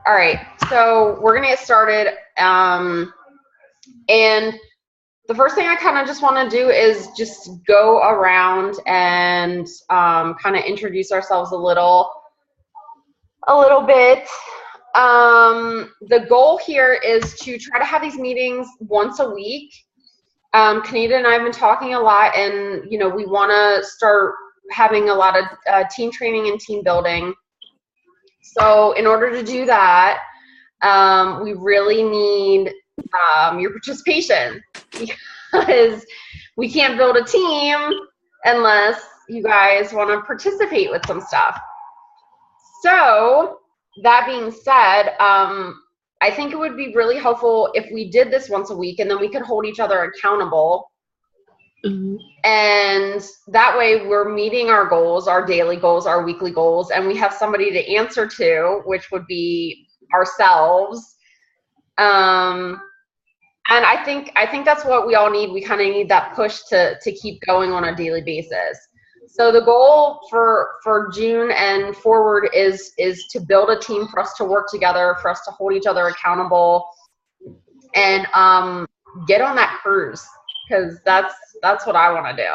All right, so we're gonna get started. And the first thing I kind of just want to do is just go around and kind of introduce ourselves a little bit. The goal here is to try to have these meetings once a week. Kanita and I have been talking a lot, and we want to start having a lot of team training and team building. So in order to do that, we really need your participation, because we can't build a team unless you guys want to participate with some stuff. So that being said, I think it would be really helpful if we did this once a week, and then we could hold each other accountable. Mm-hmm. And that way we're meeting our goals, our daily goals, our weekly goals, and we have somebody to answer to, which would be ourselves. And I think that's what we all need. We kind of need that push to keep going on a daily basis. So the goal for June and forward is to build a team for us to work together, for us to hold each other accountable, and get on that cruise, because that's what I want to do.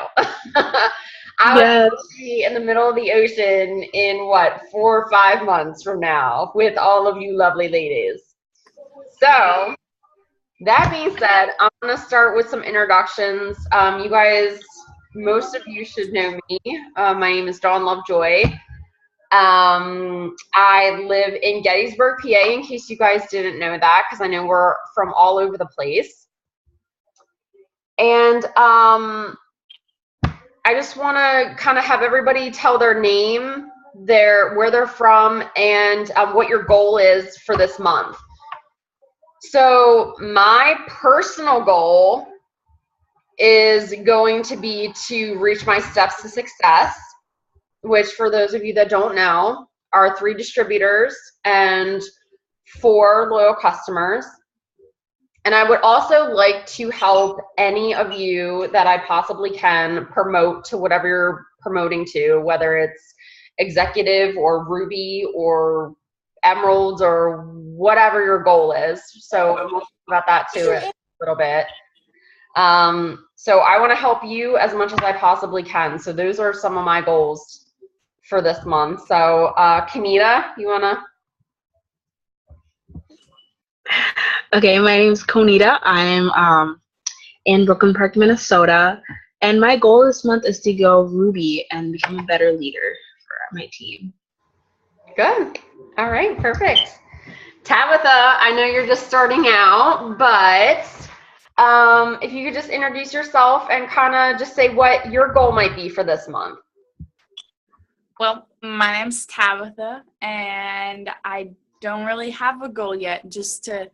I would be in the middle of the ocean in 4 or 5 months from now with all of you lovely ladies. So that being said, I'm going to start with some introductions. You guys, most of you should know me. My name is Dawn Lovejoy. I live in Gettysburg, PA, in case you guys didn't know that, because I know we're from all over the place. And I just want to kind of have everybody tell their name, where they're from, and what your goal is for this month. So my personal goal is going to be to reach my steps to success, which, for those of you that don't know, are 3 distributors and 4 loyal customers. And I would also like to help any of you that I possibly can promote to whatever you're promoting to, whether it's executive or Ruby or Emeralds or whatever your goal is. So we'll talk about that too a little bit. So I want to help you as much as I possibly can. So those are some of my goals for this month. So Kanita, you want to? Okay, my name is Konita. I'm in Brooklyn Park, Minnesota, and my goal this month is to go Ruby and become a better leader for my team. Good. All right, perfect. Tabitha, I know you're just starting out, but if you could just introduce yourself and kind of just say what your goal might be for this month. Well, my name's Tabitha, and I don't really have a goal yet, just to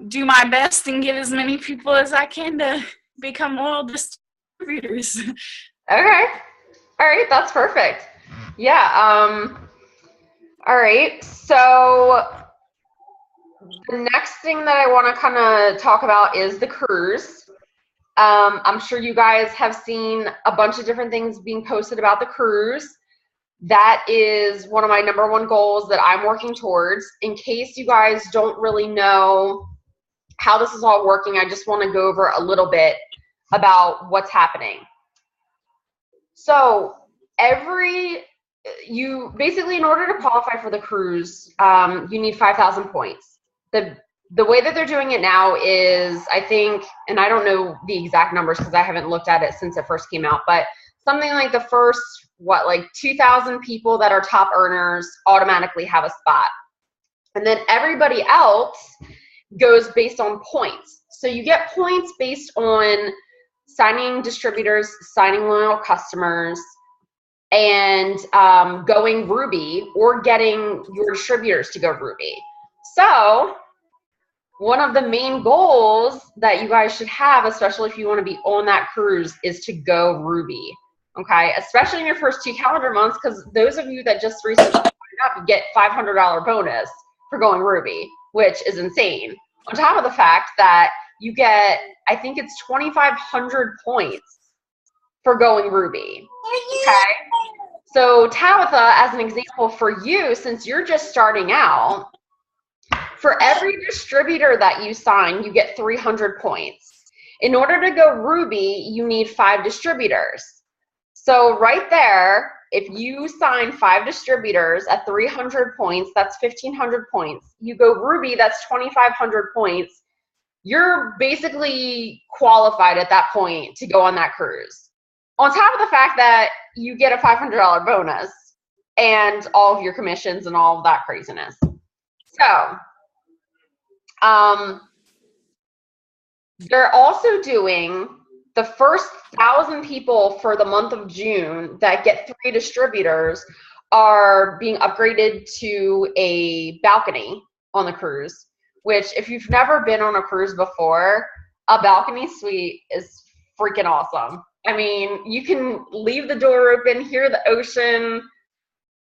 do my best and get as many people as I can to become loyal distributors. Okay. All right, that's perfect. Yeah. All right, so the next thing that I want to kind of talk about is the cruise. I'm sure you guys have seen a bunch of different things being posted about the cruise. That is one of my #1 goals that I'm working towards. In case you guys don't really know how this is all working, I just want to go over a little bit about what's happening. So basically, in order to qualify for the cruise, you need 5,000 points. The way that they're doing it now is, I think, and I don't know the exact numbers because I haven't looked at it since it first came out, but something like the first 2,000 people that are top earners automatically have a spot, and then everybody else goes based on points. So you get points based on signing distributors, signing loyal customers, and going Ruby, or getting your distributors to go Ruby. So one of the main goals that you guys should have, especially if you want to be on that cruise, is to go Ruby. Okay, especially in your first 2 calendar months, because those of you that just recently signed up get $500 bonus for going Ruby, which is insane. On top of the fact that you get, I think it's 2,500 points for going Ruby. Okay, so Tabitha, as an example for you, since you're just starting out, For every distributor that you sign, you get 300 points. In order to go Ruby, you need 5 distributors. So right there, if you sign 5 distributors at 300 points, that's 1,500 points. You go Ruby, that's 2,500 points. You're basically qualified at that point to go on that cruise. On top of the fact that you get a $500 bonus and all of your commissions and all of that craziness. So, they're also doing the first 1,000 people for the month of June that get 3 distributors are being upgraded to a balcony on the cruise, which if you've never been on a cruise before, a balcony suite is freaking awesome. I mean, you can leave the door open, hear the ocean.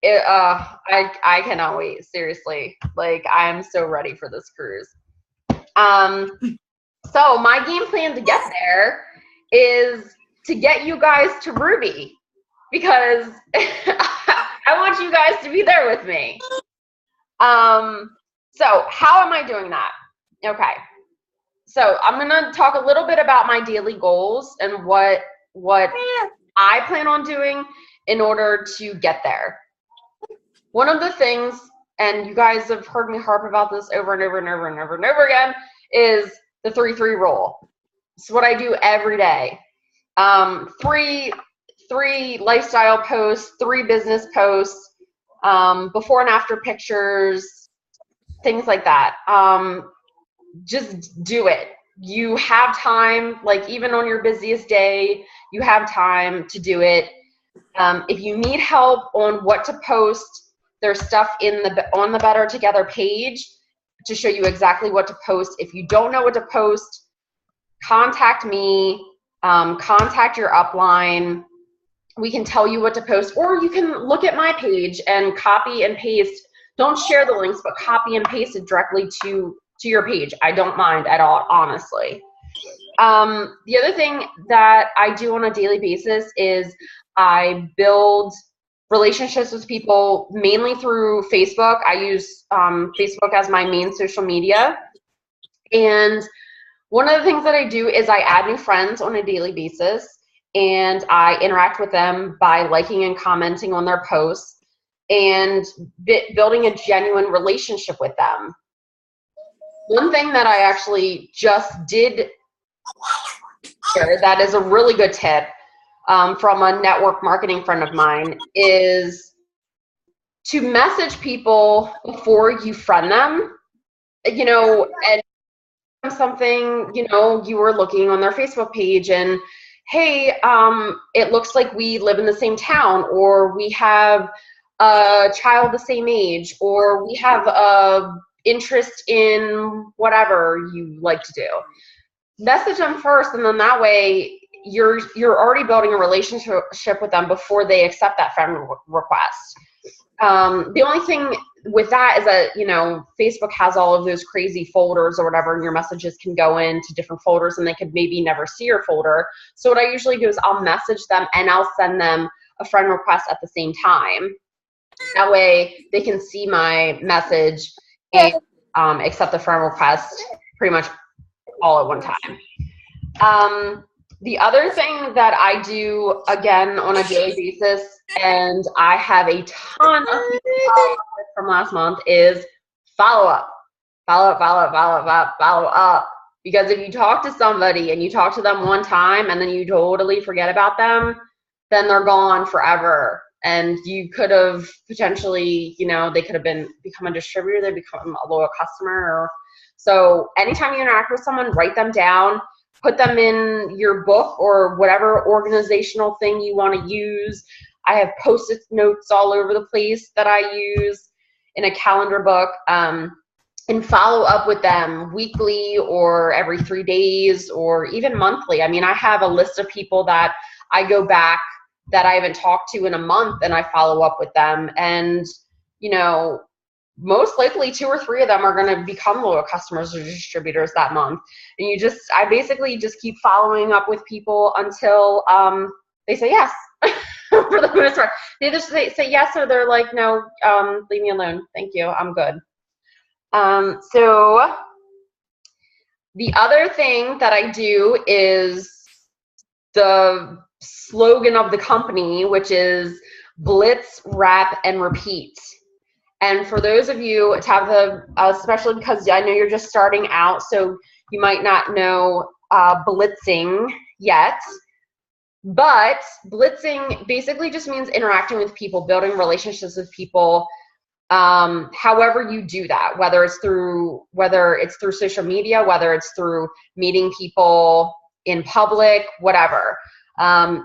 I cannot wait, seriously. Like, I am so ready for this cruise. So my game plan to get there is to get you guys to Ruby, because I want you guys to be there with me. So how am I doing that? Okay. So I'm going to talk a little bit about my daily goals and what I plan on doing in order to get there. One of the things, and you guys have heard me harp about this over and over and over and over and over again, is the 3-3 rule. It's what I do every day. 3 lifestyle posts, 3 business posts, before and after pictures, things like that. Just do it. You have time, like even on your busiest day, you have time to do it. If you need help on what to post, there's stuff on the Better Together page to show you exactly what to post. If you don't know what to post, contact me, contact your upline. We can tell you what to post, or you can look at my page and copy and paste. Don't share the links, but copy and paste it directly to your page. I don't mind at all, honestly. The other thing that I do on a daily basis is I build relationships with people mainly through Facebook. I use Facebook as my main social media. And one of the things that I do is I add new friends on a daily basis, and I interact with them by liking and commenting on their posts and building a genuine relationship with them. One thing that I actually just did here that is a really good tip from a network marketing friend of mine is to message people before you friend them, you know, and something, you know, you were looking on their Facebook page and, hey, it looks like we live in the same town, or we have a child the same age, or we have a interest in whatever you like to do. Message them first, and then that way you're already building a relationship with them before they accept that friend request. The only thing with that is that, you know, Facebook has all of those crazy folders or whatever, and your messages can go into different folders and they could maybe never see your folder. So what I usually do is I'll message them and I'll send them a friend request at the same time. That way they can see my message and accept the friend request pretty much all at one time. The other thing that I do, again, on a daily basis, and I have a ton of people from last month, is follow up. Follow up. Because if you talk to somebody and you talk to them one time and then you totally forget about them, then they're gone forever. And you could have potentially, you know, they could have become a distributor, they become a loyal customer. So anytime you interact with someone, write them down. Put them in your book or whatever organizational thing you want to use. I have Post-it notes all over the place that I use in a calendar book, and follow up with them weekly or every 3 days or even monthly. I mean, I have a list of people that I go back that I haven't talked to in a month, and I follow up with them. And, you know, most likely 2 or 3 of them are going to become loyal customers or distributors that month. And I basically just keep following up with people until they say yes. For the most part, they either say yes, or they're like, no, leave me alone. Thank you. I'm good. So the other thing that I do is the slogan of the company, which is Blitz, Wrap, and Repeat. And for those of you, Tabitha, especially because I know you're just starting out, so you might not know blitzing yet. But blitzing basically just means interacting with people, building relationships with people, however you do that, whether it's through social media, whether it's through meeting people in public, whatever.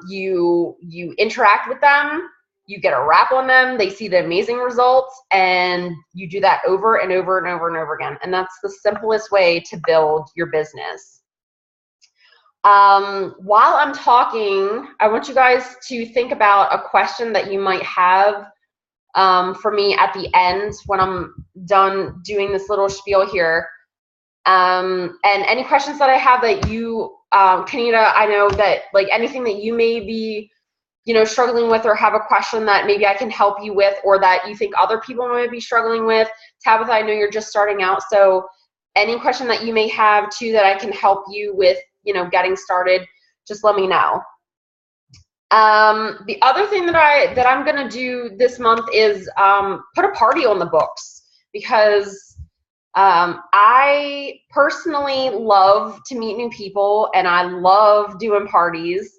You interact with them, you get a wrap on them, they see the amazing results, and you do that over and over and over and over again. And that's the simplest way to build your business. While I'm talking, I want you guys to think about a question that you might have for me at the end when I'm done doing this little spiel here. And any questions that I have that you, Kanita, I know that like anything that you may be, struggling with or have a question that maybe I can help you with, or that you think other people might be struggling with. Tabitha, I know you're just starting out, so any question that you may have too that I can help you with, getting started, just let me know. The other thing that I'm gonna do this month is put a party on the books, because I personally love to meet new people and I love doing parties.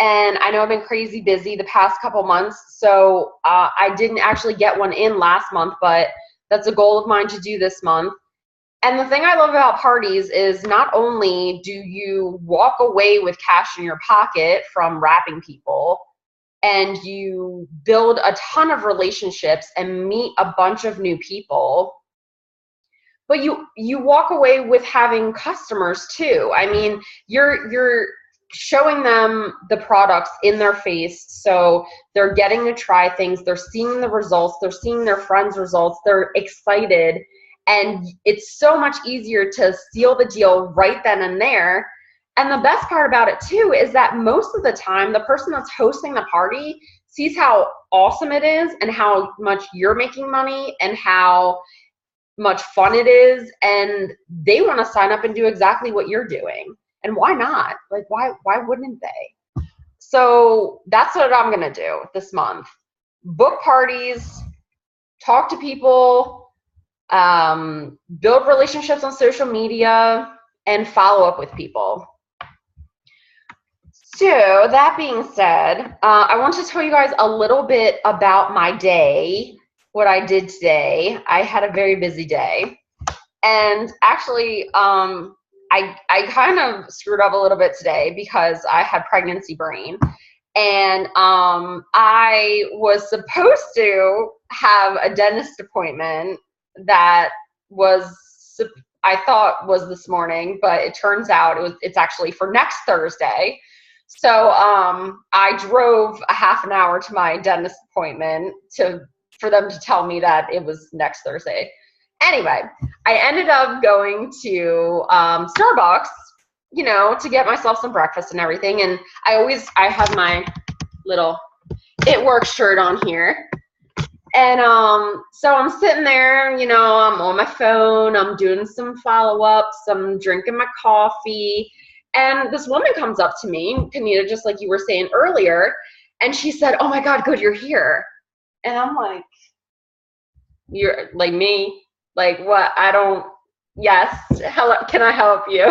And I know I've been crazy busy the past couple months, so I didn't actually get one in last month, but that's a goal of mine to do this month. And the thing I love about parties is not only do you walk away with cash in your pocket from wrapping people, and you build a ton of relationships and meet a bunch of new people, but you walk away with having customers too. I mean, you're showing them the products in their face, so they're getting to try things, they're seeing the results, they're seeing their friends' results, they're excited, and it's so much easier to seal the deal right then and there. And the best part about it too is that most of the time the person that's hosting the party sees how awesome it is and how much you're making money and how much fun it is, and they want to sign up and do exactly what you're doing. And why not? Like, why wouldn't they? So that's what I'm gonna do this month. Book parties, talk to people, build relationships on social media, and follow up with people. So that being said, I want to tell you guys a little bit about my day, what I did today. I had a very busy day. And actually, I kind of screwed up a little bit today because I had pregnancy brain. And I was supposed to have a dentist appointment that I thought was this morning, but it turns out it's actually for next Thursday. So I drove a half an hour to my dentist appointment for them to tell me that it was next Thursday. Anyway, I ended up going to Starbucks, to get myself some breakfast and everything. And I have my little It Works shirt on here. And so I'm sitting there, I'm on my phone, I'm doing some follow-ups, I'm drinking my coffee. And this woman comes up to me, Kanita, just like you were saying earlier, and she said, "Oh my God, good, you're here." And I'm like, "You're like me? Like what? Yes, hello, can I help you?"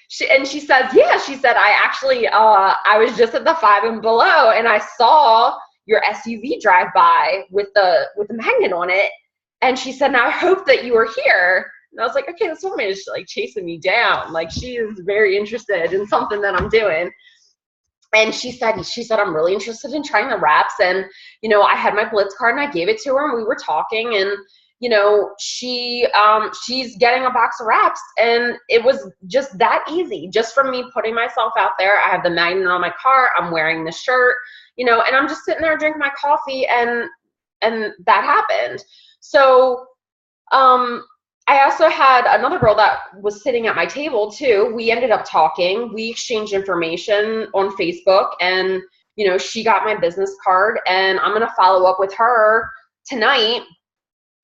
She says, yeah, she said, I was just at the Five and Below and I saw your SUV drive by with the magnet on it. And she said, "Now I hope that you were here." And I was like, okay, this woman is like chasing me down. Like she is very interested in something that I'm doing. And she said, "I'm really interested in trying the wraps." And, I had my Blitz card and I gave it to her and we were talking, and, she's getting a box of wraps, and it was just that easy. Just from me putting myself out there. I have the magnet on my car. I'm wearing the shirt, and I'm just sitting there drinking my coffee, and that happened. So, I also had another girl that was sitting at my table too. We ended up talking. We exchanged information on Facebook, and, she got my business card, and I'm going to follow up with her tonight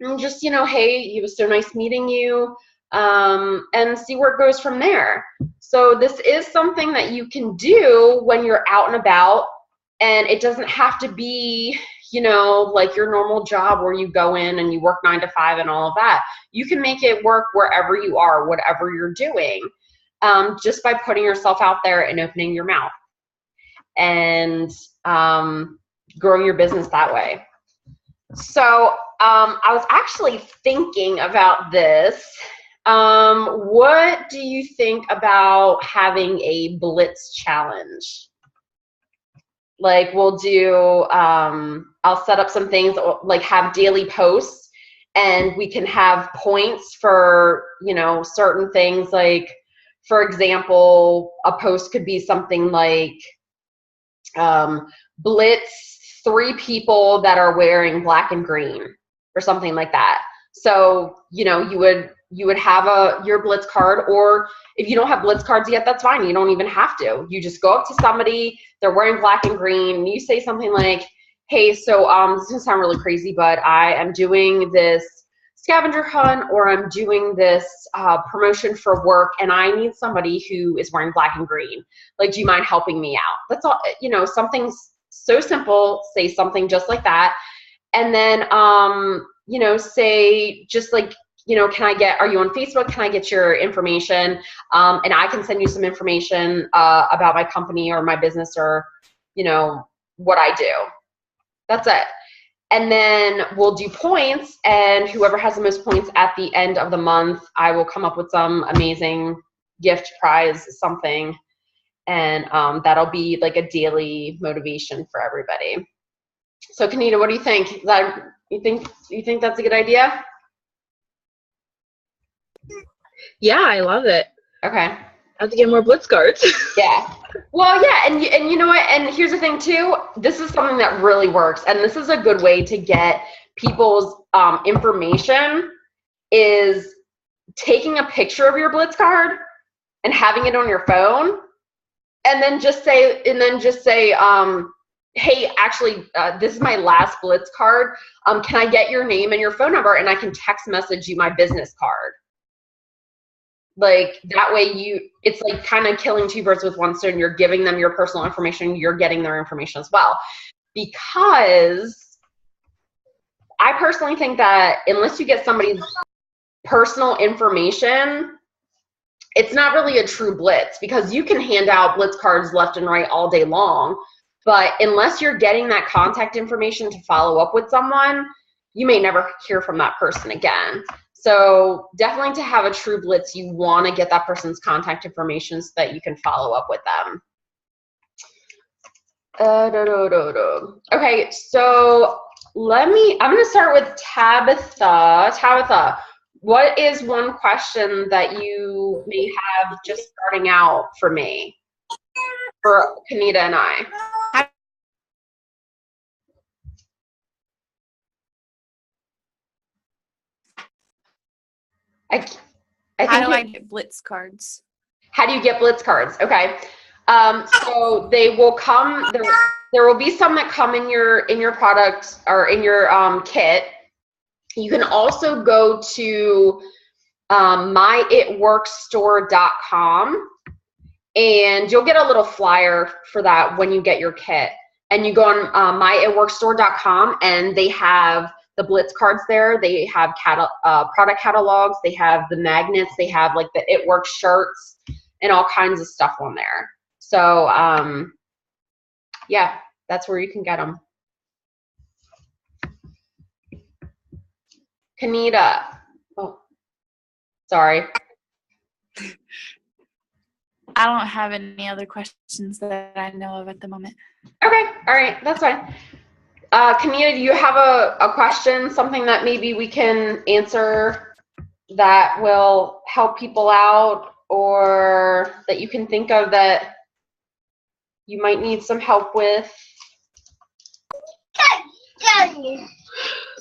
and just, hey, it was so nice meeting you, and see where it goes from there. So this is something that you can do when you're out and about, and it doesn't have to be, like your normal job where you go in and you work 9 to 5 and all of that. You can make it work wherever you are, whatever you're doing, just by putting yourself out there and opening your mouth and growing your business that way. So I was actually thinking about this. What do you think about having a Blitz challenge? Like we'll do, I'll set up some things, like have daily posts, and we can have points for, certain things. Like, for example, a post could be something like, Blitz 3 people that are wearing black and green, or something like that. So, you would have your Blitz card, or if you don't have Blitz cards yet, that's fine. You don't even have to. You just go up to somebody, they're wearing black and green, and you say something like, hey, so this is gonna sound really crazy, but I am doing this scavenger hunt, or I'm doing this promotion for work, and I need somebody who is wearing black and green. Like, do you mind helping me out? That's all, something so simple. Say something just like that. And then, say just like, are you on Facebook? Can I get your information? And I can send you some information about my company or my business, or, what I do. That's it. And then we'll do points, and whoever has the most points at the end of the month, I will come up with some amazing gift, prize, something. And that'll be like a daily motivation for everybody. So Kenita, what do you think? You think that's a good idea? Yeah, I love it. Okay. I have to get more Blitz cards. Yeah. Well, yeah, and you know what? And here's the thing too. This is something that really works, and this is a good way to get people's information, is taking a picture of your Blitz card and having it on your phone, and then just say, hey, actually, this is my last Blitz card. Can I get your name and your phone number, and I can text message you my business card. Like, that way it's like kind of killing 2 birds with 1 stone. You're giving them your personal information, you're getting their information as well. Because I personally think that unless you get somebody's personal information, it's not really a true Blitz, because you can hand out Blitz cards left and right all day long, but unless you're getting that contact information to follow up with someone, you may never hear from that person again. So definitely, to have a true Blitz, you want to get that person's contact information so that you can follow up with them. Okay, so I'm going to start with Tabitha. Tabitha, what is one question that you may have just starting out for me, for Kenita and I? How do I get Blitz cards? How do you get Blitz cards? Okay. So they will come, there will be some that come in your product, or in your kit. You can also go to myitworksstore.com, and you'll get a little flyer for that when you get your kit. And you go on myitworksstore.com, and they have the Blitz cards there. They have product catalogs. They have the magnets. They have like the It Works shirts and all kinds of stuff on there. So yeah, that's where you can get them. Kenita. Oh, sorry. I don't have any other questions that I know of at the moment. Okay. All right. That's fine. Kenita, do you have a question, something that maybe we can answer that will help people out, or that you can think of that you might need some help with?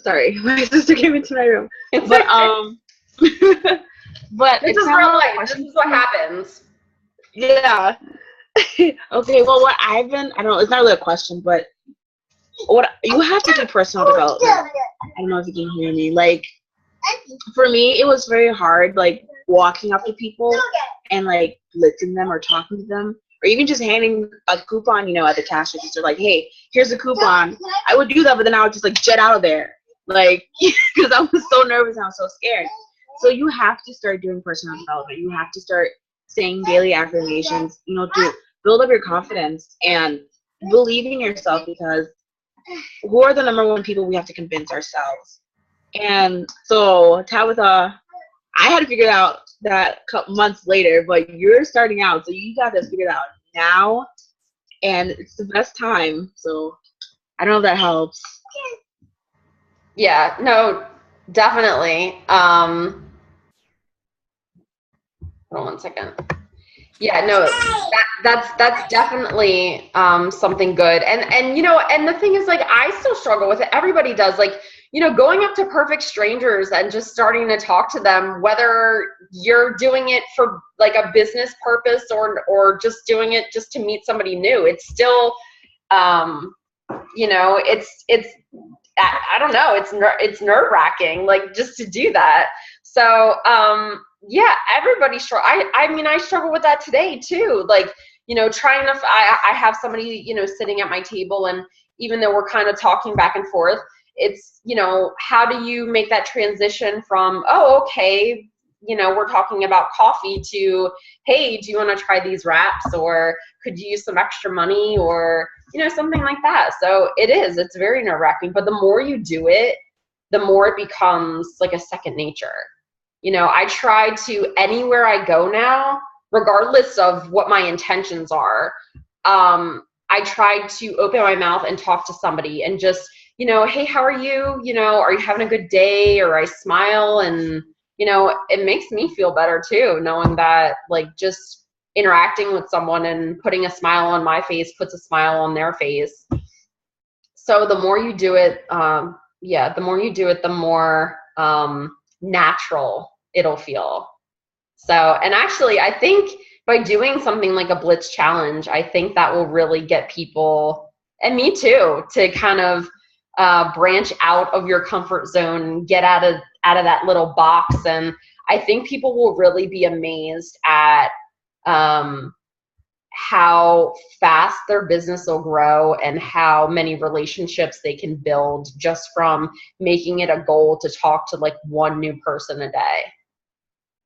Sorry, my sister came into my room. But but this is real life. This is what happens. Yeah. Okay. Well, I don't know. It's not really a question, but what you have to do personal development. I don't know if you can hear me. Like, for me, it was very hard, like, walking up to people and, like, blitzing them or talking to them, or even just handing a coupon, at the cash register, like, hey, here's a coupon. I would do that, but then I would just, like, jet out of there, like, because I was so nervous and I was so scared. So you have to start doing personal development. You have to start saying daily affirmations, to build up your confidence and believing in yourself, because who are the number one people we have to convince ourselves? And so, Tabitha, I had to figure it out that couple months later, but you're starting out, so you got to figure it out now, and it's the best time. So I don't know if that helps. Yeah, no, definitely. Hold on one second. Yeah, no, that's definitely something good. And and the thing is, like, I still struggle with it. Everybody does. Like, going up to perfect strangers and just starting to talk to them, whether you're doing it for like a business purpose or just doing it just to meet somebody new, it's still it's I don't know, it's nerve-wracking, like, just to do that. So yeah, everybody I mean, I struggle with that today too. Like, trying to I have somebody, sitting at my table, and even though we're kind of talking back and forth, it's, how do you make that transition from, oh, okay, we're talking about coffee, to, hey, do you want to try these wraps, or could you use some extra money, or, something like that. So it's very nerve-wracking, but the more you do it, the more it becomes like a second nature. I try to, anywhere I go now, regardless of what my intentions are, I try to open my mouth and talk to somebody and just, hey, how are you? Are you having a good day? Or I smile, and, it makes me feel better too, knowing that, like, just interacting with someone and putting a smile on my face puts a smile on their face. So the more you do it, the more natural it'll feel. So, and actually, I think by doing something like a Blitz challenge, I think that will really get people, and me too, to kind of branch out of your comfort zone, get out of that little box. And I think people will really be amazed at how fast their business will grow and how many relationships they can build just from making it a goal to talk to, like, one new person a day.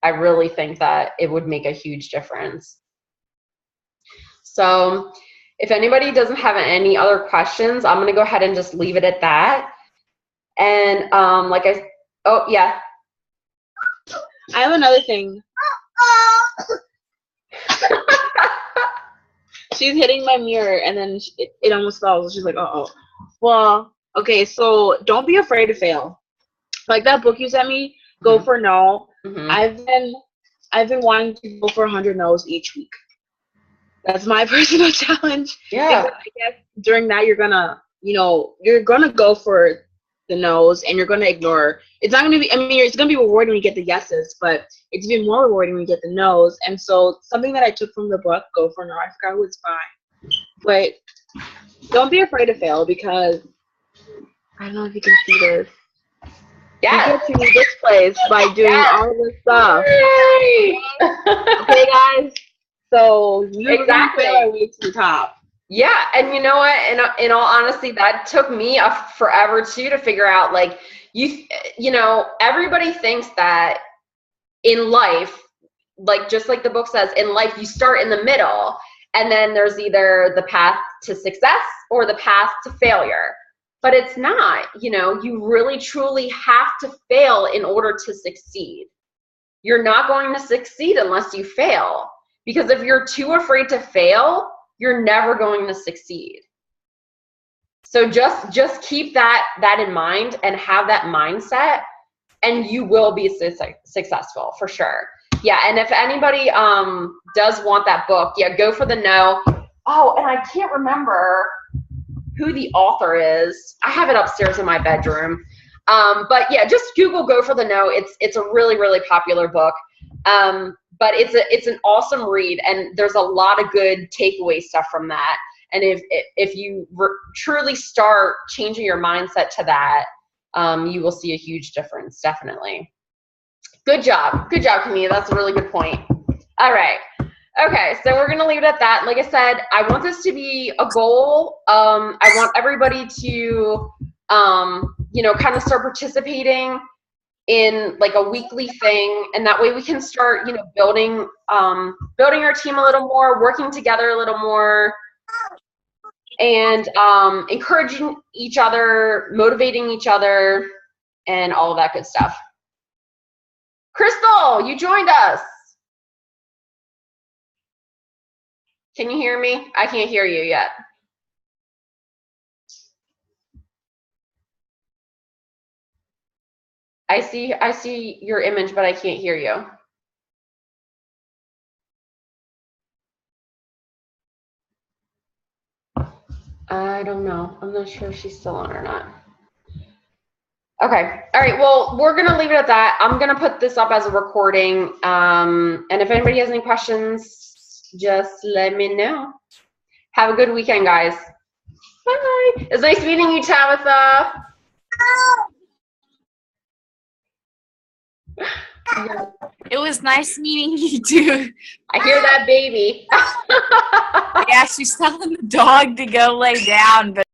I really think that it would make a huge difference. So if anybody doesn't have any other questions, I'm going to go ahead and just leave it at that. And oh, yeah. I have another thing. She's hitting my mirror, and then it almost falls. She's like, uh-oh. Well, okay, so don't be afraid to fail. Like that book you sent me, Go for No. Mm-hmm. I've been wanting to go for 100 no's each week. That's my personal challenge. Yeah. Because I guess during that you're gonna go for the no's, and you're gonna ignore. It's not gonna be. I mean, it's gonna be rewarding when you get the yeses, but it's even more rewarding when you get the no's. And so something that I took from the book, Go for No, I forgot who it's by, but don't be afraid to fail, because I don't know if you can see this. Yeah. You get to this place by doing all this stuff. Okay, guys. So you're gonna fail our way to the top. Yeah, and you know what? In all honesty, that took me forever too to figure out. Like, everybody thinks that in life, like, just like the book says, in life you start in the middle, and then there's either the path to success or the path to failure. But it's not. You really truly have to fail in order to succeed. You're not going to succeed unless you fail, because if you're too afraid to fail, you're never going to succeed. So just keep that in mind and have that mindset, and you will be successful for sure. Yeah, and if anybody does want that book, yeah, Go for the No. Oh, and I can't remember who the author is. I have it upstairs in my bedroom. But yeah, just Google Go for the No. It's a really, really popular book. But it's an awesome read, and there's a lot of good takeaway stuff from that. And if you truly start changing your mindset to that, you will see a huge difference, definitely. Good job, Camille. That's a really good point. All right. Okay, so we're gonna leave it at that. Like I said, I want this to be a goal. I want everybody to, you know, kind of start participating in like a weekly thing, and that way we can start, you know, building our team a little more, working together a little more, and encouraging each other, motivating each other, and all of that good stuff. Crystal, you joined us. Can you hear me? I can't hear you yet. I see your image, but I can't hear you. I don't know. I'm not sure if she's still on or not. Okay. All right. Well, we're going to leave it at that. I'm going to put this up as a recording. And if anybody has any questions, just let me know. Have a good weekend, guys. Bye. It's nice meeting you, Tabitha. It was nice meeting you too. I hear that baby. Yeah, she's telling the dog to go lay down, but